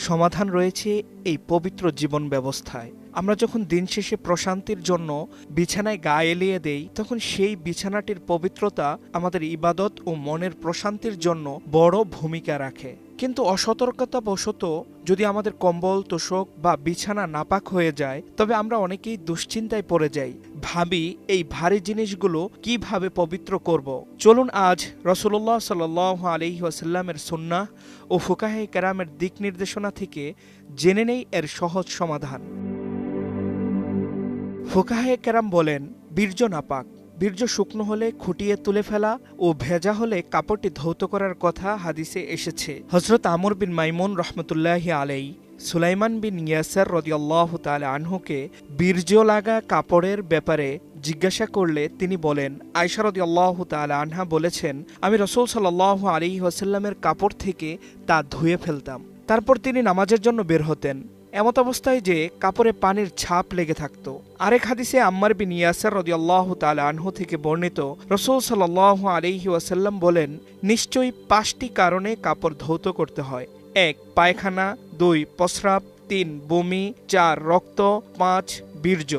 সমাধান রয়েছে এই পবিত্র জীবন ব্যবস্থায়। আমরা যখন দিন শেষে প্রশান্তির জন্য বিছানায় গা এলিয়ে দেই, তখন সেই বিছানাটির পবিত্রতা আমাদের ইবাদত ও মনের প্রশান্তির জন্য বড় ভূমিকা রাখে। কিন্তু অসতর্কতাবশত যদি আমাদের কম্বল, তোশক বা বিছানা নাপাক হয়ে যায়, তবে আমরা অনেকেই দুশ্চিন্তায় পড়ে যাই, ভাবি এই ভারী জিনিসগুলো কিভাবে পবিত্র করব। চলুন আজ রাসূলুল্লাহ সাল্লাল্লাহু আলাইহি ওয়াসাল্লামের সুন্নাহ ও ফুকাহে কেরামের দিক নির্দেশনা থেকে জেনে নেই এর সহজ সমাধান। ফুকাহে কেরাম বলেন, বীর্য নাপাক। বীর্য শুকনো হলে খুঁটিয়ে তুলে ফেলা ও ভেজা হলে কাপড়টি ধৌত করার কথা হাদিসে এসেছে। হযরত আমর বিন মাইমুন রহমতুল্লাহি আলাই সুলাইমান বিন ইয়াসার রাদিয়াল্লাহু তাআলা আনহুকে বীর্য লাগা কাপড়ের ব্যাপারে জিজ্ঞাসা করলে তিনি বলেন, আয়েশা রাদিয়াল্লাহু তাআলা আনহা বলেছেন, আমি রাসূল সাল্লাল্লাহু আলাইহি ওয়াসাল্লামের কাপড় থেকে তা ধুয়ে ফেলতাম, তারপর তিনি নামাজের জন্য বের হতেন, এমত অবস্থায় যে কাপড়ে পানির ছাপ লেগে থাকত। আরেক হাদিসে আম্মার বিন ইয়াসার রাদিয়াল্লাহু তাআলা আনহু থেকে বর্ণিত, রাসূল সাল্লাল্লাহু আলাইহি ওয়াসাল্লাম বলেন, নিশ্চয়ই 5টি কারণে কাপড় ধৌত করতে হয়। 1. পায়খানা, 2. প্রস্রাব, 3. বমি, 4. রক্ত, 5. বীর্য।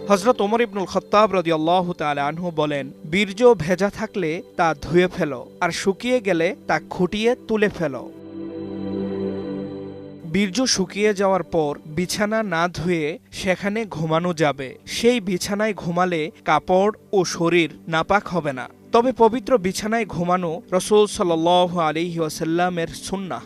হযরত ওমর ইবনুল খাত্তাব রাদিয়াল্লাহু তাআলা আনহু বলেন, বীর্য ভেজা থাকলে তা ধুয়ে ফেলো, আর শুকিয়ে গেলে তা খুঁটিয়ে তুলে ফেলো। বীর্য শুকিয়ে যাওয়ার পর বিছানা না ধুয়ে সেখানে ঘুমানো যাবে। সেই বিছানায় ঘুমালে কাপড় ও শরীর নাপাক হবে না। তবে পবিত্র বিছানায় ঘুমানো রাসূল সাল্লাল্লাহু আলাইহি ওয়াসাল্লামের সুন্নাহ।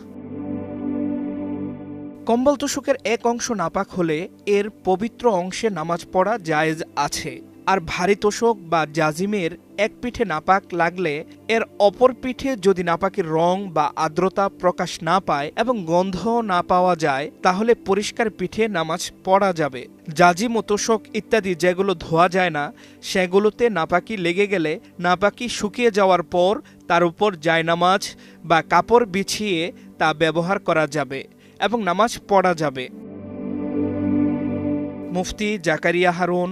কম্বল তোশকের এক অংশ নাপাক হলে এর পবিত্র অংশে নামাজ পড়া জায়েজ আছে। আর ভারী তোশক বা জাজিমের এক পিঠে নাপাক লাগলে এর অপর পিঠে যদি নাপাকের রং বা আর্দ্রতা প্রকাশ না পায় এবং গন্ধ না পাওয়া যায়, তাহলে পরিষ্কার পিঠে নামাজ পড়া যাবে। জাজিম ও তোশক ইত্যাদি যেগুলো ধোয়া যায় না, সেগুলোতে নাপাকি লেগে গেলে নাপাকি শুকিয়ে যাওয়ার পর তার উপর জায়নামাজ বা কাপড় বিছিয়ে তা ব্যবহার করা যাবে এবং নামাজ পড়া যাবে। মুফতি জাকারিয়া হারুন